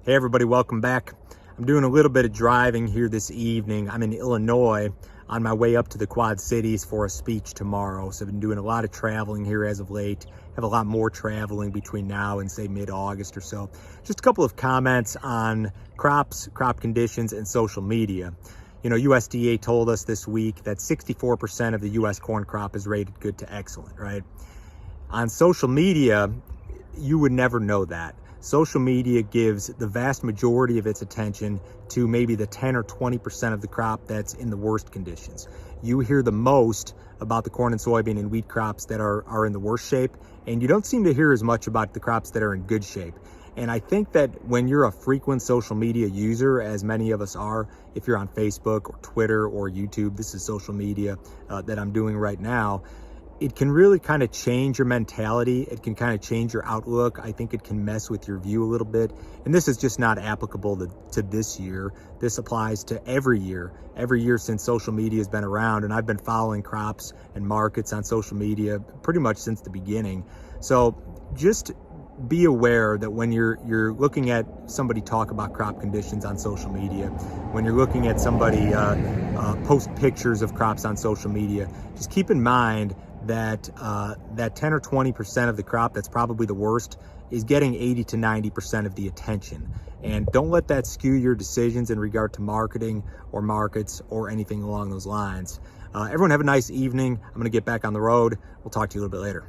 Hey everybody, welcome back. I'm doing a little bit of driving here this evening. I'm in Illinois on my way up to the Quad Cities for a speech tomorrow. So I've been doing a lot of traveling here as of late. Have a lot more traveling between now and say mid-August or so. Just a couple of comments on crops, crop conditions, and social media. You know, USDA told us this week that 64% of the US corn crop is rated good to excellent, right? On social media, you would never know that. Social media gives the vast majority of its attention to maybe the 10 or 20% of the crop that's in the worst conditions. You hear the most about the corn and soybean and wheat crops that are in the worst shape, and you don't seem to hear as much about the crops that are in good shape. And I think that when you're a frequent social media user, as many of us are, if you're on Facebook or Twitter or YouTube, this is social media that I'm doing right now, it can really kind of change your mentality. It can kind of change your outlook. I think it can mess with your view a little bit. And this is just not applicable to this year. This applies to every year since social media has been around. And I've been following crops and markets on social media pretty much since the beginning. So just be aware that when you're looking at somebody talk about crop conditions on social media, when you're looking at somebody post pictures of crops on social media, just keep in mind that that 10 or 20% of the crop that's probably the worst is getting 80 to 90% of the attention. And don't let that skew your decisions in regard to marketing or markets or anything along those lines. Everyone have a nice evening. I'm going to get back on the road. We'll talk to you a little bit later.